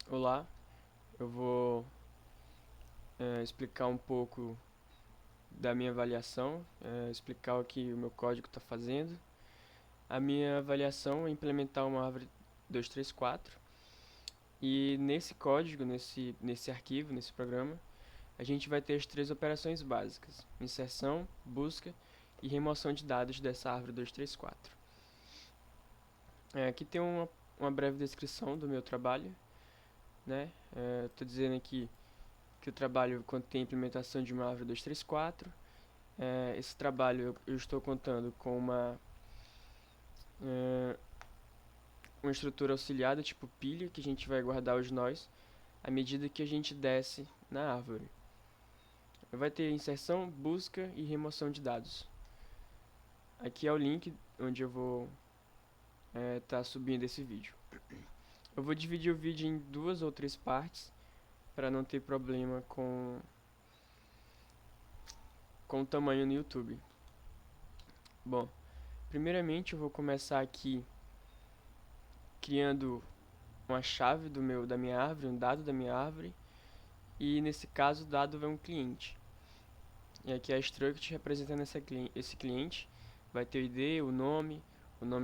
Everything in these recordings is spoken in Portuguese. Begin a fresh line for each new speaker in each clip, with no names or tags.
Olá, eu vou explicar um pouco da minha avaliação, explicar o que o meu código está fazendo. A minha avaliação é implementar uma árvore 234 e nesse código, nesse arquivo, nesse programa, a gente vai ter as três operações básicas: inserção, busca e remoção de dados dessa árvore 234. Aqui tem uma breve descrição do meu trabalho, né? Estou dizendo aqui que o trabalho contém a implementação de uma árvore 234. Esse trabalho eu estou contando com é, uma estrutura auxiliar do tipo pilha, que a gente vai guardar os nós à medida que a gente desce na árvore. Vai ter inserção, busca e remoção de dados. Aqui é o link onde eu vou estar subindo esse vídeo. Eu vou dividir o vídeo em duas ou três partes para não ter problema com o tamanho no YouTube. Bom, primeiramente eu vou começar aqui criando uma chave da minha árvore, um dado da minha árvore, e nesse caso o dado é um cliente. E aqui a struct representando esse cliente vai ter o ID, o nome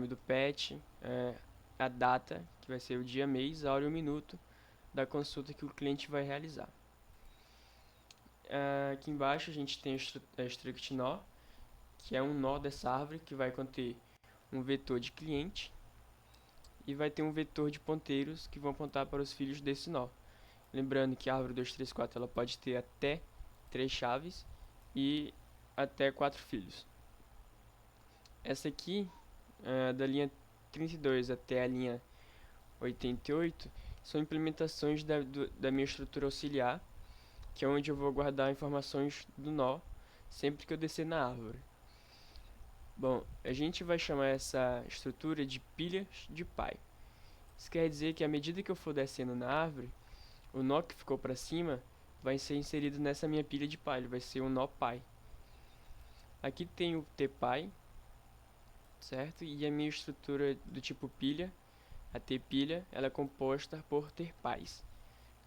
do pet, a data, que vai ser o dia, mês, a hora e o minuto da consulta que o cliente vai realizar. Aqui embaixo a gente tem a struct nó, que é um nó dessa árvore que vai conter um vetor de cliente e vai ter um vetor de ponteiros que vão apontar para os filhos desse nó. Lembrando que a árvore 234 ela pode ter até 3 chaves e até 4 filhos. Essa aqui, da linha 32 até a linha 88, são implementações da minha estrutura auxiliar, que é onde eu vou guardar informações do nó sempre que eu descer na árvore. Bom, a gente vai chamar essa estrutura de pilhas de pai. Isso quer dizer que à medida que eu for descendo na árvore, o nó que ficou para cima vai ser inserido nessa minha pilha de pai, ele vai ser um nó pai. Aqui tem o tPy, certo? E a minha estrutura do tipo pilha, a tpilha, ela é composta por tPys,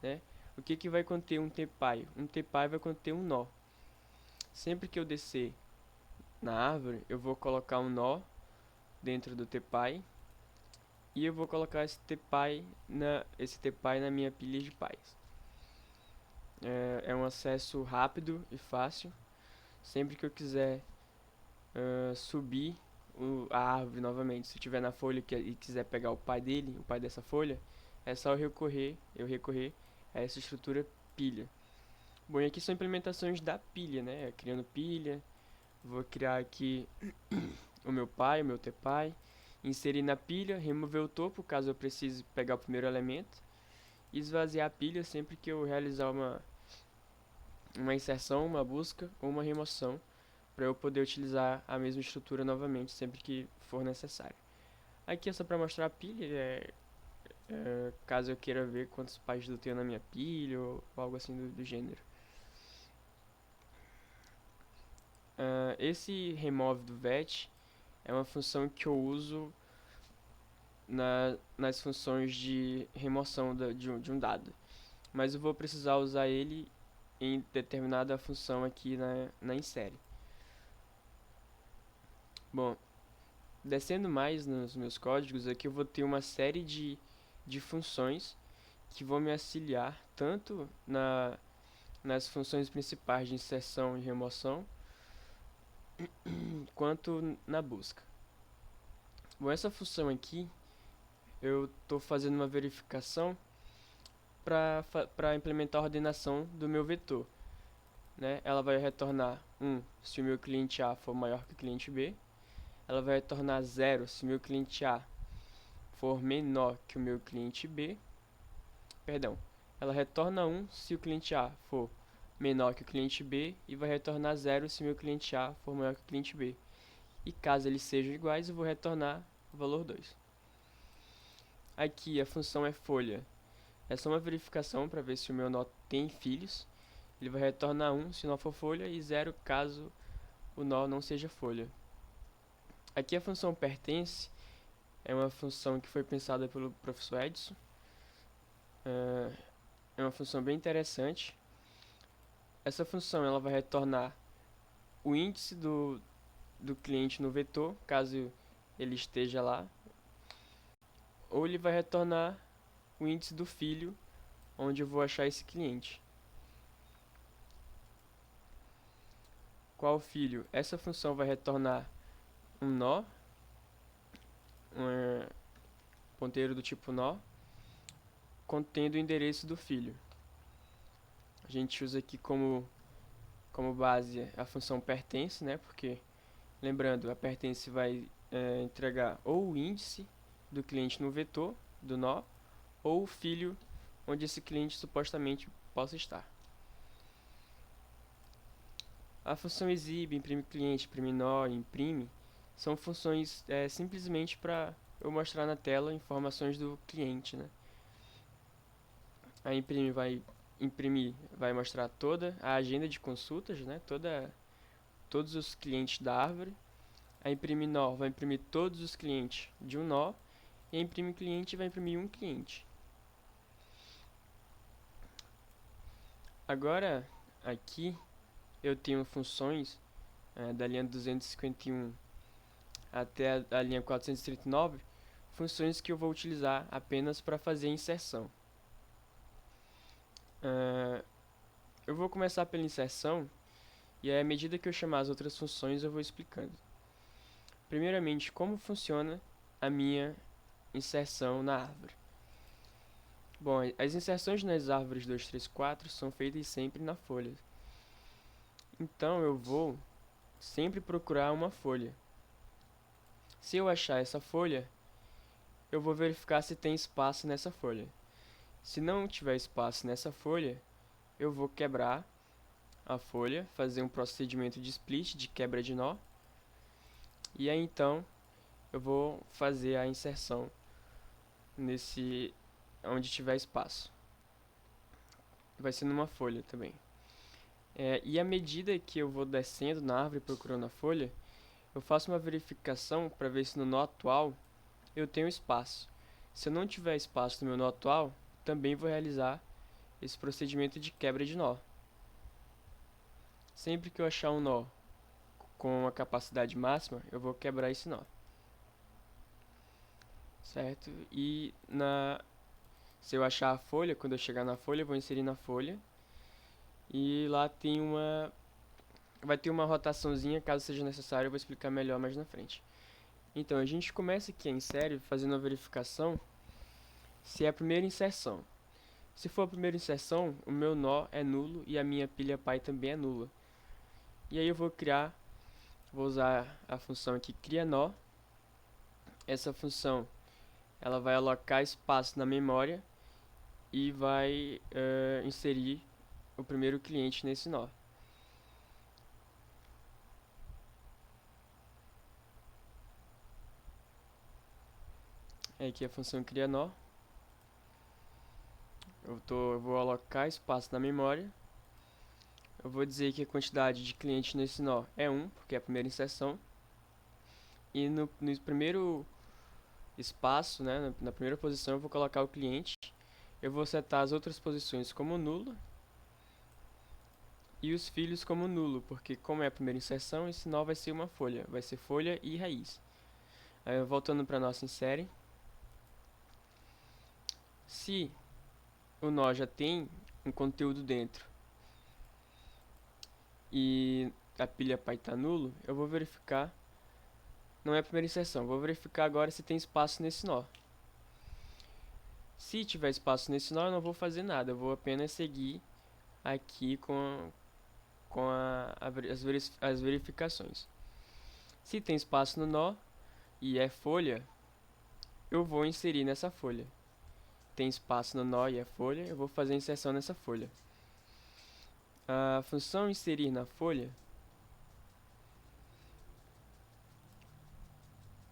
né? O que vai conter um tPy? Um tPy vai conter um nó. Sempre que eu descer na árvore, eu vou colocar um nó dentro do tPy e eu vou colocar esse tPy na minha pilha de pais. É um acesso rápido e fácil. Sempre que eu quiser subir a árvore novamente, se eu estiver na folha e quiser pegar o pai dele, o pai dessa folha, é só eu recorrer a essa estrutura pilha. Bom, e aqui são implementações da pilha, né? Criando pilha, vou criar aqui o meu pai, o meu tPy, inserir na pilha, remover o topo caso eu precise pegar o primeiro elemento, e esvaziar a pilha sempre que eu realizar uma inserção, uma busca ou uma remoção, para eu poder utilizar a mesma estrutura novamente sempre que for necessário. Aqui é só para mostrar a pilha, caso eu queira ver quantos páginas eu tenho na minha pilha ou algo assim do gênero. Esse remove do vet é uma função que eu uso nas funções de remoção de um dado, mas eu vou precisar usar ele em determinada função aqui na insere. Bom, descendo mais nos meus códigos, aqui eu vou ter uma série de funções que vão me auxiliar tanto nas funções principais de inserção e remoção, quanto na busca. Bom, essa função aqui, eu estou fazendo uma verificação para implementar a ordenação do meu vetor. Né? Ela vai retornar 1 se o meu cliente A for maior que o cliente B. Ela vai retornar 0 se o meu cliente A for menor que o meu cliente B. Perdão, ela retorna 1 se o cliente A for menor que o cliente B e vai retornar 0 se o meu cliente A for maior que o cliente B. E caso eles sejam iguais, eu vou retornar o valor 2. Aqui a função é folha. É só uma verificação para ver se o meu nó tem filhos. Ele vai retornar 1 se o nó for folha e 0 caso o nó não seja folha. Aqui a função pertence é uma função que foi pensada pelo professor Edson. É uma função bem interessante. Essa função ela vai retornar o índice do cliente no vetor, caso ele esteja lá, ou ele vai retornar o índice do filho, onde eu vou achar esse cliente. Qual filho? Essa função vai retornar um nó, um ponteiro do tipo nó, contendo o endereço do filho. A gente usa aqui como base a função pertence, né? Porque, lembrando, a pertence vai entregar ou o índice do cliente no vetor do nó, ou o filho onde esse cliente supostamente possa estar. A função exibe, imprime cliente, imprime nó, imprime, são funções simplesmente para eu mostrar na tela informações do cliente, né? A imprime vai imprimir, vai mostrar toda a agenda de consultas, né? Todos os clientes da árvore. A imprime nó vai imprimir todos os clientes de um nó. E a imprime cliente vai imprimir um cliente. Agora, aqui, eu tenho funções da linha 251 até a linha 439, funções que eu vou utilizar apenas para fazer a inserção. Eu vou começar pela inserção, e aí, à medida que eu chamar as outras funções, eu vou explicando. Primeiramente, como funciona a minha inserção na árvore. Bom, as inserções nas árvores 2, 3, 4 são feitas sempre na folha. Então, eu vou sempre procurar uma folha. Se eu achar essa folha, eu vou verificar se tem espaço nessa folha. Se não tiver espaço nessa folha, eu vou quebrar a folha, fazer um procedimento de split, de quebra de nó, e aí então eu vou fazer a inserção nesse onde tiver espaço. Vai ser numa folha também. E à medida que eu vou descendo na árvore procurando a folha, eu faço uma verificação para ver se no nó atual eu tenho espaço. Se eu não tiver espaço no meu nó atual, também vou realizar esse procedimento de quebra de nó. Sempre que eu achar um nó com a capacidade máxima, eu vou quebrar esse nó. Certo? E se eu achar a folha, quando eu chegar na folha, eu vou inserir na folha. E lá vai ter uma rotaçãozinha, caso seja necessário, eu vou explicar melhor mais na frente. Então, a gente começa aqui a insere fazendo a verificação se é a primeira inserção. Se for a primeira inserção, o meu nó é nulo e a minha pilha pai também é nula. E aí eu vou usar a função aqui cria nó. Essa função ela vai alocar espaço na memória e vai inserir o primeiro cliente nesse nó. Aqui a função cria nó. Eu vou alocar espaço na memória. Eu vou dizer que a quantidade de clientes nesse nó é 1, porque é a primeira inserção. E no primeiro espaço, né, na primeira posição, eu vou colocar o cliente. Eu vou setar as outras posições como nulo. E os filhos como nulo, porque como é a primeira inserção, esse nó vai ser uma folha. Vai ser folha e raiz. Aí, voltando para nossa insere. Se o nó já tem um conteúdo dentro e a pilha pai está nulo, eu vou verificar. Não é a primeira inserção, vou verificar agora se tem espaço nesse nó. Se tiver espaço nesse nó, eu não vou fazer nada, eu vou apenas seguir aqui com as verificações. Se tem espaço no nó e é folha, eu vou inserir nessa folha. Tem espaço no nó e é folha, eu vou fazer a inserção nessa folha. A função inserir na folha,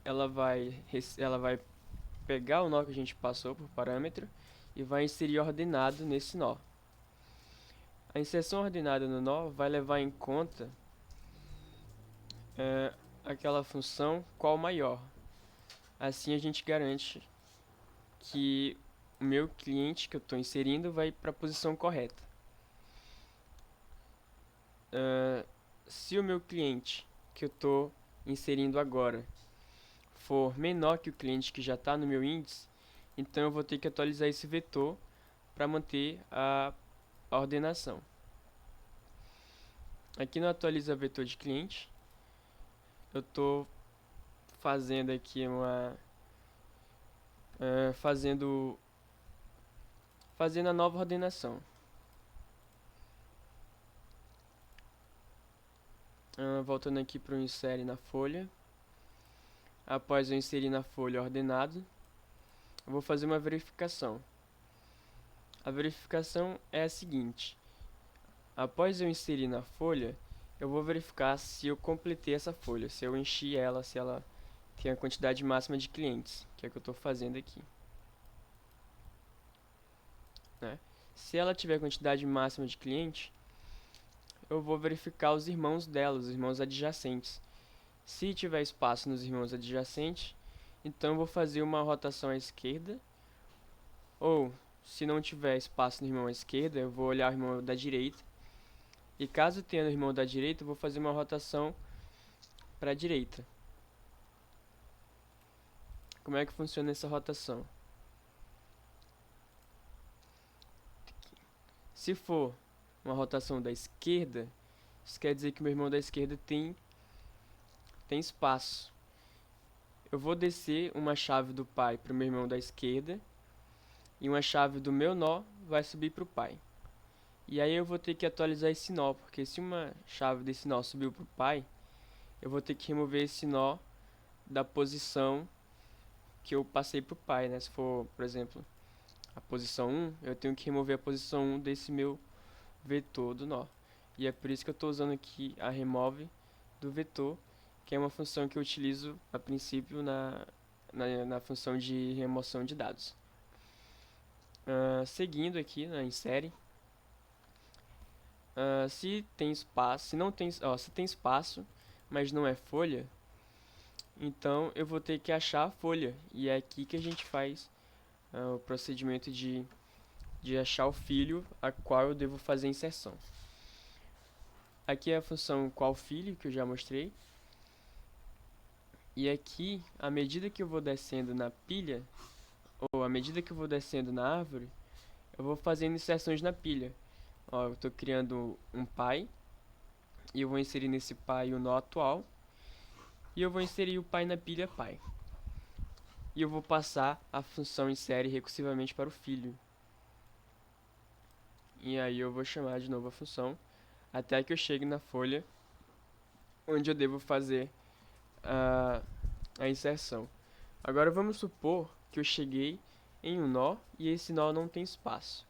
ela vai pegar o nó que a gente passou por parâmetro e vai inserir ordenado nesse nó. A inserção ordenada no nó vai levar em conta aquela função qual maior. Assim a gente garante que o meu cliente que eu estou inserindo vai para a posição correta. Se o meu cliente que eu estou inserindo agora for menor que o cliente que já está no meu índice, então eu vou ter que atualizar esse vetor para manter a ordenação. Aqui no atualiza vetor de cliente, eu estou fazendo aqui fazendo a nova ordenação. Voltando aqui para o insere na folha. Após eu inserir na folha ordenado, eu vou fazer uma verificação. A verificação é a seguinte: após eu inserir na folha, eu vou verificar se eu completei essa folha, se eu enchi ela, se ela tem a quantidade máxima de clientes, que é o que eu estou fazendo aqui. Né? Se ela tiver a quantidade máxima de cliente, eu vou verificar os irmãos dela, os irmãos adjacentes. Se tiver espaço nos irmãos adjacentes, então eu vou fazer uma rotação à esquerda, ou se não tiver espaço no irmão à esquerda, eu vou olhar o irmão da direita, e caso tenha no irmão da direita, eu vou fazer uma rotação para a direita. Como é que funciona essa rotação? Se for uma rotação da esquerda, isso quer dizer que o meu irmão da esquerda tem espaço. Eu vou descer uma chave do pai para o meu irmão da esquerda, e uma chave do meu nó vai subir para o pai. E aí eu vou ter que atualizar esse nó, porque se uma chave desse nó subiu para o pai, eu vou ter que remover esse nó da posição que eu passei para o pai, né? Se for, por exemplo, a posição 1, eu tenho que remover a posição 1 desse meu vetor do nó. E é por isso que eu estou usando aqui a remove do vetor, que é uma função que eu utilizo a princípio na função de remoção de dados. Seguindo aqui na insere, se tem espaço, se tem espaço, mas não é folha, então eu vou ter que achar a folha, e é aqui que a gente faz o procedimento de achar o filho a qual eu devo fazer a inserção. Aqui é a função qual filho, que eu já mostrei. E aqui, à medida que eu vou descendo na pilha, ou à medida que eu vou descendo na árvore, eu vou fazendo inserções na pilha. Ó, eu estou criando um pai, e eu vou inserir nesse pai o nó atual, e eu vou inserir o pai na pilha pai. E eu vou passar a função insere recursivamente para o filho. E aí eu vou chamar de novo a função, até que eu chegue na folha onde eu devo fazer a inserção. Agora vamos supor que eu cheguei em um nó e esse nó não tem espaço.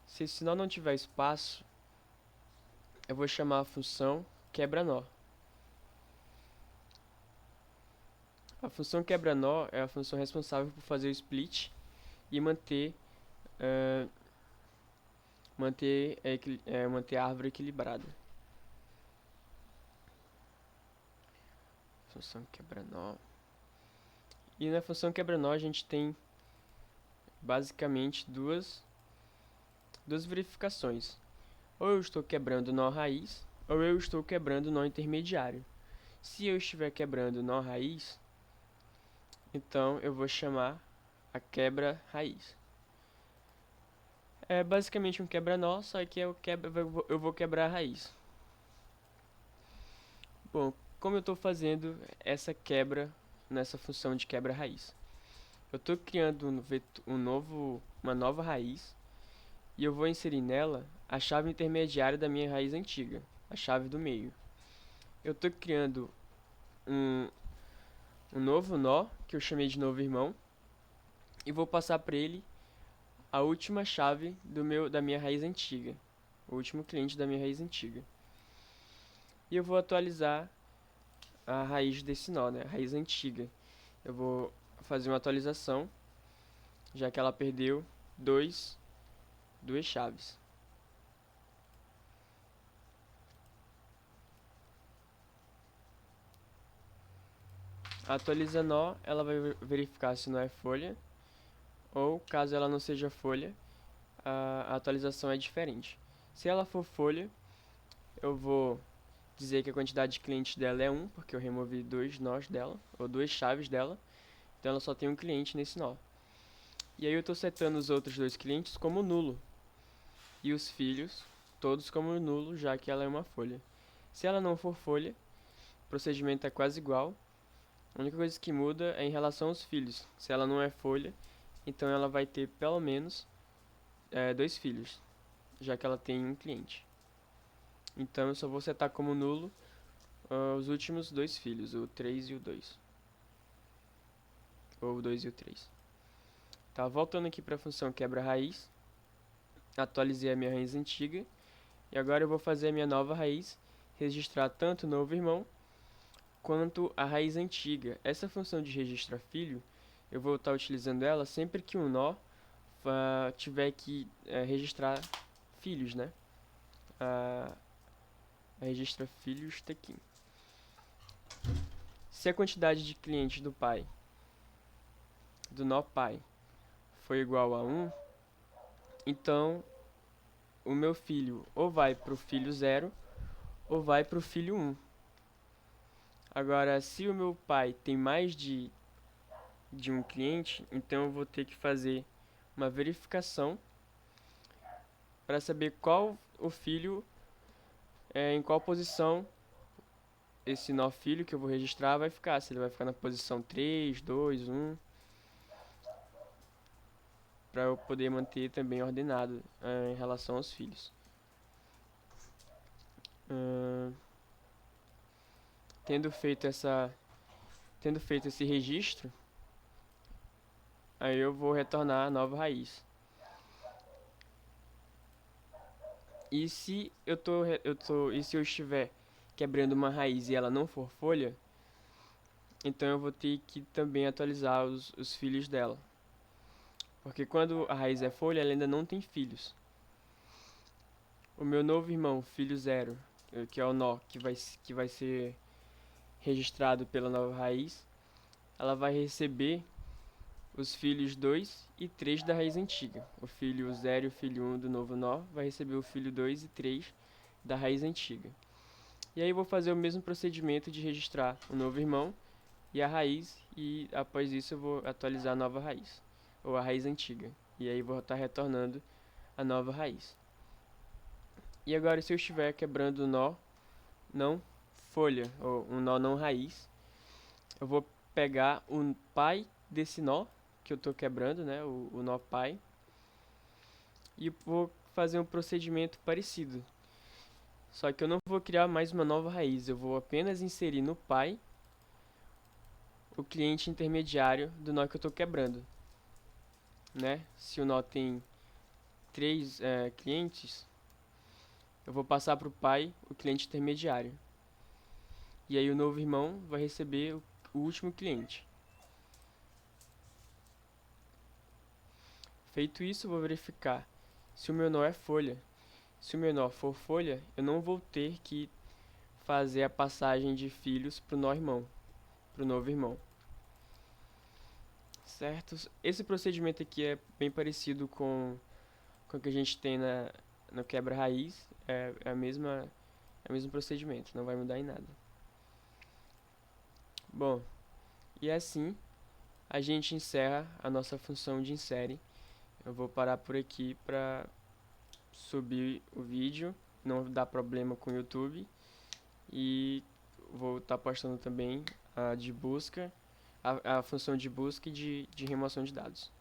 Se esse nó não tiver espaço, eu vou chamar a função quebra-nó. A função quebra-nó é a função responsável por fazer o split e manter a árvore equilibrada. Função quebra-nó. E na função quebra-nó a gente tem basicamente duas verificações. Ou eu estou quebrando o nó raiz, ou eu estou quebrando o nó intermediário. Se eu estiver quebrando o nó raiz, então eu vou chamar a quebra raiz. É basicamente um quebra-nó, só que eu vou quebrar a raiz. Bom, como eu estou fazendo essa quebra nessa função de quebra-raiz? Eu estou criando uma nova raiz e eu vou inserir nela a chave intermediária da minha raiz antiga, a chave do meio. Eu estou criando um novo nó, que eu chamei de novo irmão, e vou passar para ele a última chave da minha raiz antiga, o último cliente da minha raiz antiga. E eu vou atualizar a raiz desse nó, né, a raiz antiga. Eu vou fazer uma atualização, já que ela perdeu duas chaves. Atualiza nó, ela vai verificar se não é folha, ou caso ela não seja folha, a atualização é diferente. Se ela for folha, eu vou dizer que a quantidade de clientes dela é 1, porque eu removi 2 nós dela, ou 2 chaves dela, então ela só tem um cliente nesse nó. E aí eu estou setando os outros 2 clientes como nulo, e os filhos todos como nulo, já que ela é uma folha. Se ela não for folha, o procedimento é quase igual. A única coisa que muda é em relação aos filhos. Se ela não é folha, então ela vai ter pelo menos 2 filhos, já que ela tem um cliente. Então eu só vou setar como nulo os últimos 2 filhos, o 3 e o 2. Ou o 2 e o 3. Tá, voltando aqui para a função quebra-raiz. Atualizei a minha raiz antiga. E agora eu vou fazer a minha nova raiz, registrar tanto o novo irmão quanto a raiz antiga. Essa função de registrar filho, eu vou estar utilizando ela sempre que um nó tiver que registrar filhos, né? Registra filhos está aqui. Se a quantidade de clientes do pai, do nó pai, for igual a 1, então o meu filho ou vai para o filho 0 ou vai para o filho 1. Agora, se o meu pai tem mais de um cliente, então eu vou ter que fazer uma verificação para saber qual o filho, em qual posição esse nó filho que eu vou registrar vai ficar. Se ele vai ficar na posição 3, 2, 1, para eu poder manter também ordenado em relação aos filhos. Tendo feito esse registro, aí eu vou retornar a nova raiz. E se eu estiver quebrando uma raiz e ela não for folha, então eu vou ter que também atualizar os filhos dela. Porque quando a raiz é folha, ela ainda não tem filhos. O meu novo irmão, filho 0, que é o nó que vai ser registrado pela nova raiz, ela vai receber os filhos 2 e 3 da raiz antiga. O filho 0 e o filho 1 do novo nó vai receber o filho 2 e 3 da raiz antiga. E aí vou fazer o mesmo procedimento de registrar o novo irmão e a raiz, e após isso eu vou atualizar a nova raiz, ou a raiz antiga. E aí vou estar retornando a nova raiz. E agora, se eu estiver quebrando o nó não folha, ou um nó não raiz, eu vou pegar o pai desse nó que eu estou quebrando, né, o nó pai, e vou fazer um procedimento parecido. Só que eu não vou criar mais uma nova raiz, eu vou apenas inserir no pai o cliente intermediário do nó que eu estou quebrando, né? Se o nó tem 3 clientes, eu vou passar para o pai o cliente intermediário. E aí o novo irmão vai receber o último cliente. Feito isso, eu vou verificar se o meu nó é folha. Se o meu nó for folha, eu não vou ter que fazer a passagem de filhos para o nó irmão, para o novo irmão. Certo? Esse procedimento aqui é bem parecido com o que a gente tem no quebra-raiz. É o mesmo procedimento, não vai mudar em nada. Bom, e assim a gente encerra a nossa função de insere. Eu vou parar por aqui para subir o vídeo, não dar problema com o YouTube, e vou estar postando também a função de busca e de remoção de dados.